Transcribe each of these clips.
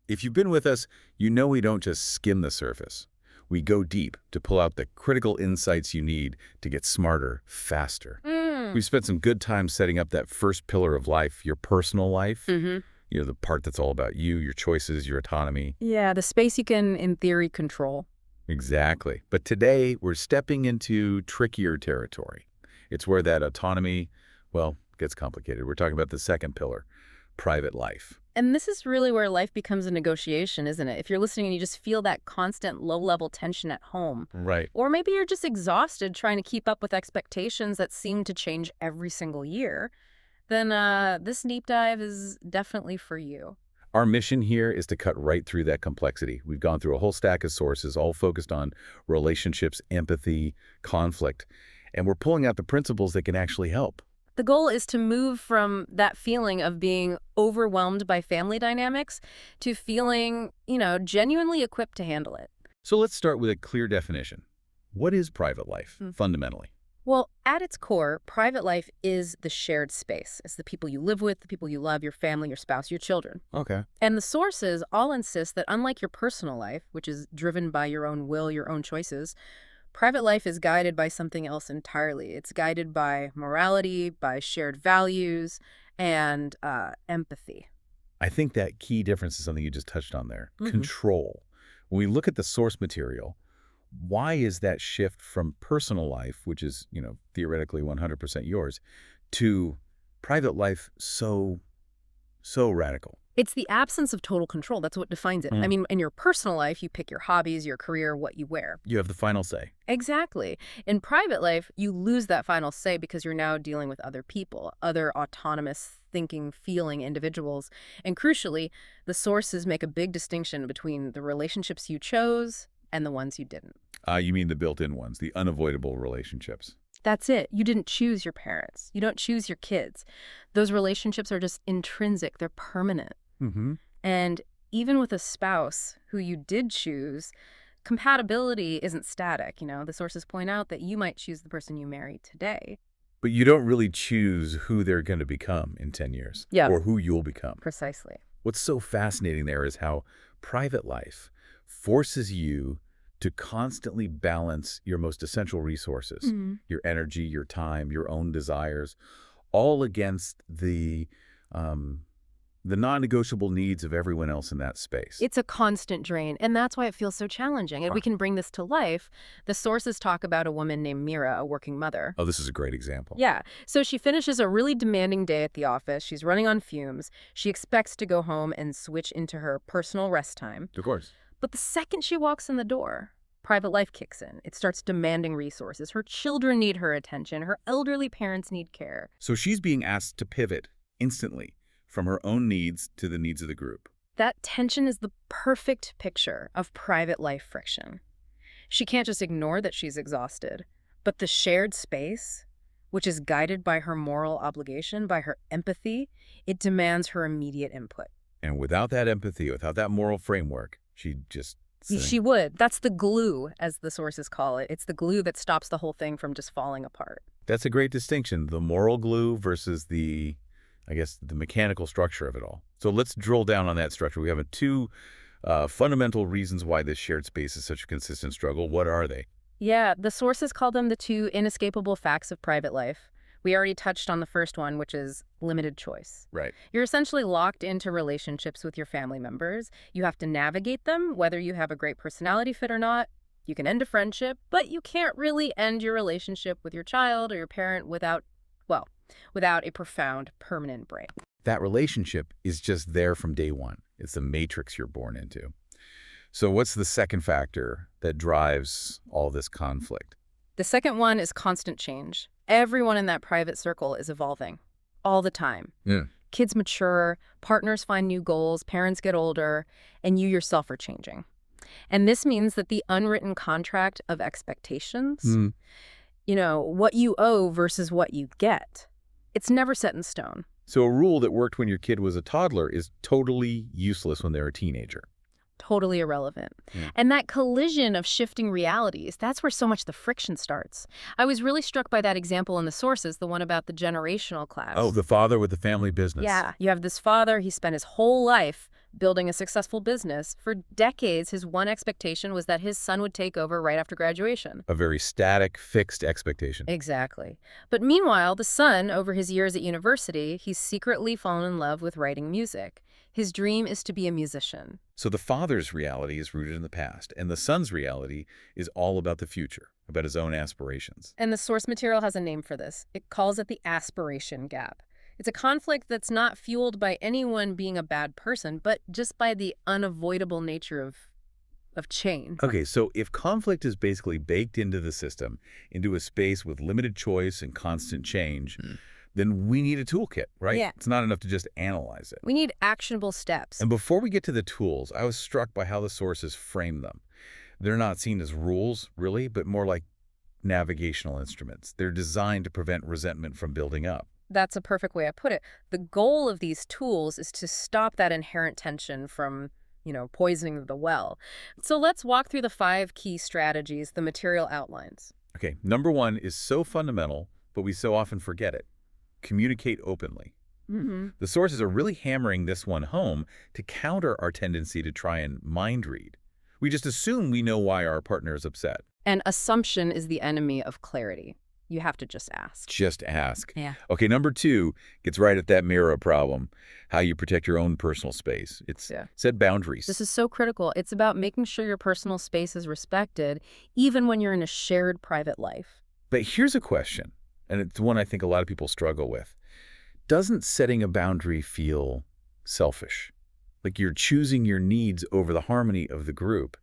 If you've been with us, you know we don't just skim the surface. We go deep to pull out the critical insights you need to get smarter, faster. Mm. We've spent some good time setting up that first pillar of life, your personal life. Mm-hmm. You know, the part that's all about you, your choices, your autonomy. Yeah, the space you can, in theory, control. Exactly. But today, we're stepping into trickier territory. It's where that autonomy, well, gets complicated. We're talking about the second pillar, private life. And this is really where life becomes a negotiation, isn't it? If you're listening and you just feel that constant low-level tension at home, Right. or maybe you're just exhausted trying to keep up with expectations that seem to change every single year, then this deep dive is definitely for you. Our mission here is to cut right through that complexity. We've gone through a whole stack of sources, all focused on relationships, empathy, conflict, and we're pulling out the principles that can actually help. The goal is to move from that feeling of being overwhelmed by family dynamics to feeling, genuinely equipped to handle it. So let's start with a clear definition. What is private life, fundamentally? Well, at its core, private life is the shared space. It's the people you live with, the people you love, your family, your spouse, your children. Okay. And the sources all insist that unlike your personal life, which is driven by your own will, your own choices, private life is guided by something else entirely. It's guided by morality, by shared values, and empathy. I think that key difference is something you just touched on there. Control. When we look at the source material, why is that shift from personal life, which is, theoretically 100% yours, to private life so radical? It's the absence of total control. That's what defines it. I mean, in your personal life, you pick your hobbies, your career, what you wear. You have the final say. Exactly. In private life, you lose that final say because you're now dealing with other people, other autonomous thinking, feeling individuals. And crucially, the sources make a big distinction between the relationships you chose and the ones you didn't. You mean the built-in ones, the unavoidable relationships. That's it. You didn't choose your parents. You don't choose your kids. Those relationships are just intrinsic. They're permanent. And even with a spouse who you did choose, compatibility isn't static. The sources point out that you might choose the person you marry today. But you don't really choose who they're going to become in 10 years. Yeah. Or who you'll become. Precisely. What's so fascinating there is how private life forces you to constantly balance your most essential resources, your energy, your time, your own desires, all against the non-negotiable needs of everyone else in that space. It's a constant drain, and that's why it feels so challenging. And we can bring this to life. The sources talk about a woman named Mira, a working mother. Oh, this is a great example. Yeah. So she finishes a really demanding day at the office. She's running on fumes. She expects to go home and switch into her personal rest time. Of course. But the second she walks in the door, private life kicks in. It starts demanding resources. Her children need her attention. Her elderly parents need care. So she's being asked to pivot instantly from her own needs to the needs of the group. That tension is the perfect picture of private life friction. She can't just ignore that she's exhausted, but the shared space, which is guided by her moral obligation, by her empathy, it demands her immediate input. And without that empathy, without that moral framework, She would. That's the glue, as the sources call it. It's the glue that stops the whole thing from just falling apart. That's a great distinction, the moral glue versus the mechanical structure of it all. So let's drill down on that structure. We have two fundamental reasons why this shared space is such a consistent struggle. What are they? Yeah, the sources call them the two inescapable facts of private life. We already touched on the first one, which is limited choice. Right. You're essentially locked into relationships with your family members. You have to navigate them, whether you have a great personality fit or not. You can end a friendship, but you can't really end your relationship with your child or your parent without a profound, permanent break. That relationship is just there from day one. It's the matrix you're born into. So what's the second factor that drives all this conflict? The second one is constant change. Everyone in that private circle is evolving all the time. Yeah. Kids mature, partners find new goals, parents get older, and you yourself are changing. And this means that the unwritten contract of expectations, what you owe versus what you get, it's never set in stone. So a rule that worked when your kid was a toddler is totally useless when they're a teenager. Totally irrelevant. And that collision of shifting realities, that's where so much the friction starts. I was really struck by that example in the sources, the one about the generational clash. Oh, the father with the family business. Yeah, you have this father, he spent his whole life building a successful business. For decades, his one expectation was that his son would take over right after graduation. A very static, fixed expectation. Exactly. But meanwhile, the son, over his years at university, he's secretly fallen in love with writing music. His dream is to be a musician. So the father's reality is rooted in the past, and the son's reality is all about the future, about his own aspirations. And the source material has a name for this. It calls it the aspiration gap. It's a conflict that's not fueled by anyone being a bad person, but just by the unavoidable nature of change. Okay, so if conflict is basically baked into the system, into a space with limited choice and constant change, then we need a toolkit, right? Yeah. It's not enough to just analyze it. We need actionable steps. And before we get to the tools, I was struck by how the sources frame them. They're not seen as rules, really, but more like navigational instruments. They're designed to prevent resentment from building up. That's a perfect way I put it. The goal of these tools is to stop that inherent tension from, poisoning the well. So let's walk through the 5 key strategies the material outlines. Okay, number 1 is so fundamental, but we so often forget it. Communicate openly. The sources are really hammering this one home to counter our tendency to try and mind read. We just assume we know why our partner is upset. And assumption is the enemy of clarity. You have to just ask. Just ask. Yeah. Okay, number 2 gets right at that mirror problem, how you protect your own personal space. It's set boundaries. This is so critical. It's about making sure your personal space is respected, even when you're in a shared private life. But here's a question, and it's one I think a lot of people struggle with. Doesn't setting a boundary feel selfish? Like you're choosing your needs over the harmony of the group.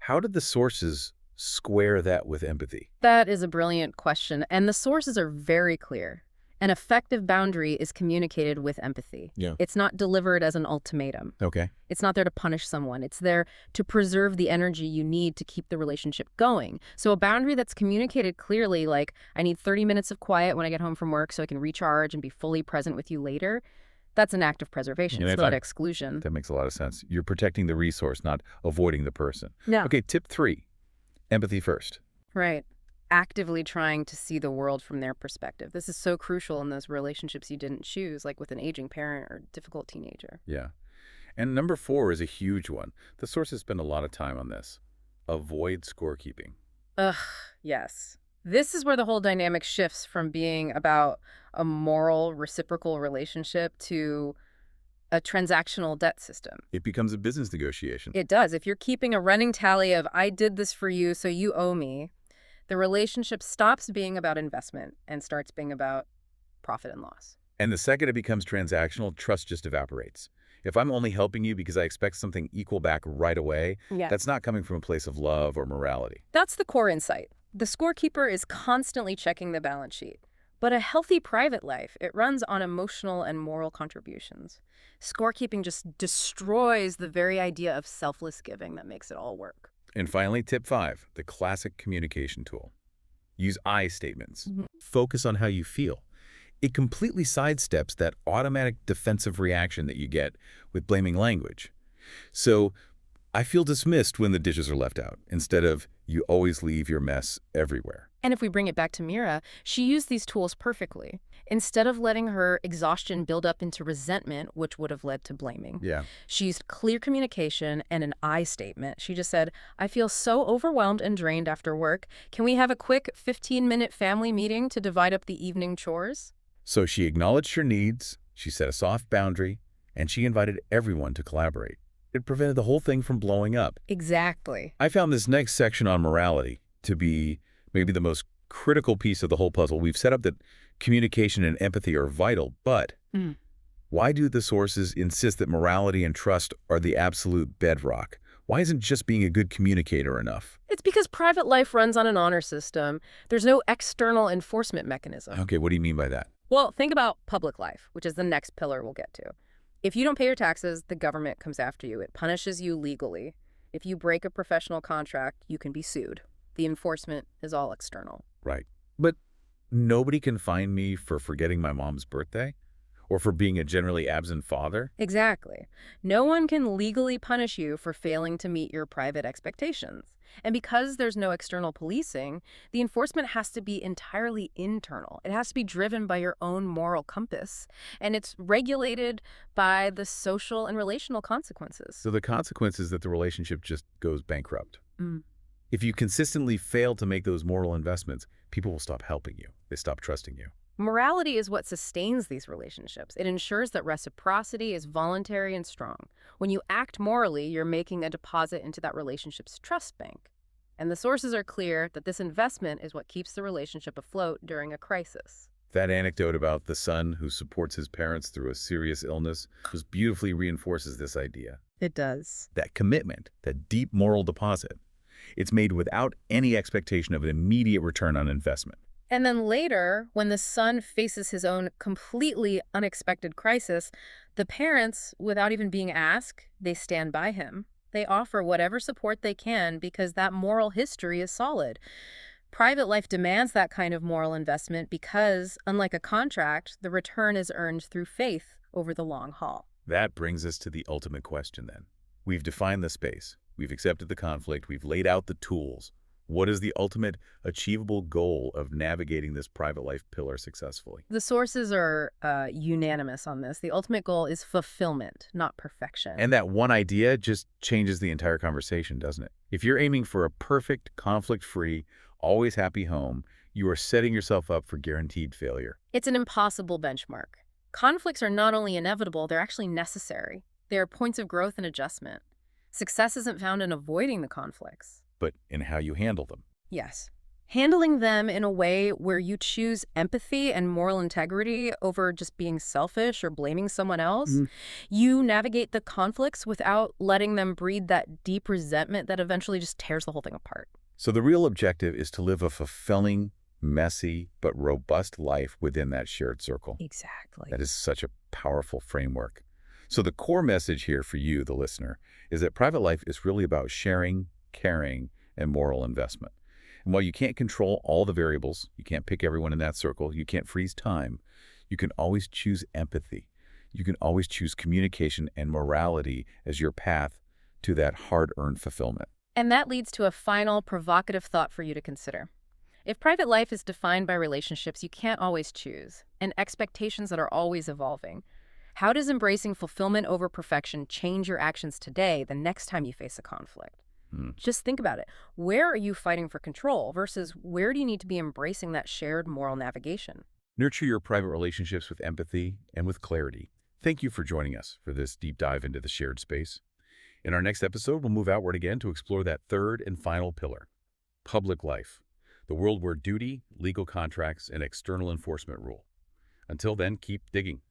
How did the sources square that with empathy? That is a brilliant question, and the sources are very clear. An effective boundary is communicated with empathy. Yeah. It's not delivered as an ultimatum. Okay. It's not there to punish someone. It's there to preserve the energy you need to keep the relationship going. So a boundary that's communicated clearly, like, I need 30 minutes of quiet when I get home from work so I can recharge and be fully present with you later, that's an act of preservation. It's not exclusion. That makes a lot of sense. You're protecting the resource, not avoiding the person. No. Okay, tip 3, empathy first. Right. Actively trying to see the world from their perspective. This is so crucial in those relationships you didn't choose, like with an aging parent or difficult teenager. Yeah. And number 4 is a huge one. The sources spend a lot of time on this. Avoid scorekeeping. Ugh, yes. This is where the whole dynamic shifts from being about a moral, reciprocal relationship to a transactional debt system. It becomes a business negotiation. It does. If you're keeping a running tally of, I did this for you, so you owe me, the relationship stops being about investment and starts being about profit and loss. And the second it becomes transactional, trust just evaporates. If I'm only helping you because I expect something equal back right away, that's not coming from a place of love or morality. That's the core insight. The scorekeeper is constantly checking the balance sheet. But a healthy private life, it runs on emotional and moral contributions. Scorekeeping just destroys the very idea of selfless giving that makes it all work. And finally, tip 5, the classic communication tool. Use I statements. Focus on how you feel. It completely sidesteps that automatic defensive reaction that you get with blaming language. So, I feel dismissed when the dishes are left out, instead of, you always leave your mess everywhere. And if we bring it back to Mira, she used these tools perfectly. Instead of letting her exhaustion build up into resentment, which would have led to blaming, she used clear communication and an I statement. She just said, I feel so overwhelmed and drained after work. Can we have a quick 15-minute family meeting to divide up the evening chores? So she acknowledged her needs, she set a soft boundary, and she invited everyone to collaborate. It prevented the whole thing from blowing up. Exactly. I found this next section on morality to be maybe the most critical piece of the whole puzzle. We've set up that communication and empathy are vital, but why do the sources insist that morality and trust are the absolute bedrock? Why isn't just being a good communicator enough? It's because private life runs on an honor system. There's no external enforcement mechanism. Okay, what do you mean by that? Well, think about public life, which is the next pillar we'll get to. If you don't pay your taxes, the government comes after you. It punishes you legally. If you break a professional contract, you can be sued. The enforcement is all external. Right. But nobody can fine me for forgetting my mom's birthday? Or for being a generally absent father? Exactly. No one can legally punish you for failing to meet your private expectations. And because there's no external policing, the enforcement has to be entirely internal. It has to be driven by your own moral compass, and it's regulated by the social and relational consequences. So the consequence is that the relationship just goes bankrupt. Mm. If you consistently fail to make those moral investments, people will stop helping you. They stop trusting you. Morality is what sustains these relationships. It ensures that reciprocity is voluntary and strong. When you act morally, you're making a deposit into that relationship's trust bank. And the sources are clear that this investment is what keeps the relationship afloat during a crisis. That anecdote about the son who supports his parents through a serious illness just beautifully reinforces this idea. It does. That commitment, that deep moral deposit, it's made without any expectation of an immediate return on investment. And then later, when the son faces his own completely unexpected crisis, the parents, without even being asked, they stand by him. They offer whatever support they can because that moral history is solid. Private life demands that kind of moral investment because, unlike a contract, the return is earned through faith over the long haul. That brings us to the ultimate question then. We've defined the space. We've accepted the conflict. We've laid out the tools. What is the ultimate achievable goal of navigating this private life pillar successfully? The sources are unanimous on this. The ultimate goal is fulfillment, not perfection. And that one idea just changes the entire conversation, doesn't it? If you're aiming for a perfect, conflict-free, always happy home, you are setting yourself up for guaranteed failure. It's an impossible benchmark. Conflicts are not only inevitable, they're actually necessary. They are points of growth and adjustment. Success isn't found in avoiding the conflicts, but in how you handle them. Yes. Handling them in a way where you choose empathy and moral integrity over just being selfish or blaming someone else. You navigate the conflicts without letting them breed that deep resentment that eventually just tears the whole thing apart. So the real objective is to live a fulfilling, messy, but robust life within that shared circle. Exactly. That is such a powerful framework. So the core message here for you, the listener, is that private life is really about sharing, caring, and moral investment. And while you can't control all the variables, you can't pick everyone in that circle, you can't freeze time, you can always choose empathy. You can always choose communication and morality as your path to that hard-earned fulfillment. And that leads to a final provocative thought for you to consider. If private life is defined by relationships you can't always choose, and expectations that are always evolving, how does embracing fulfillment over perfection change your actions today the next time you face a conflict? Just think about it. Where are you fighting for control versus where do you need to be embracing that shared moral navigation? Nurture your private relationships with empathy and with clarity. Thank you for joining us for this deep dive into the shared space. In our next episode, we'll move outward again to explore that third and final pillar, public life, the world where duty, legal contracts, and external enforcement rule. Until then, keep digging.